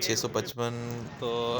655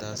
10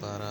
12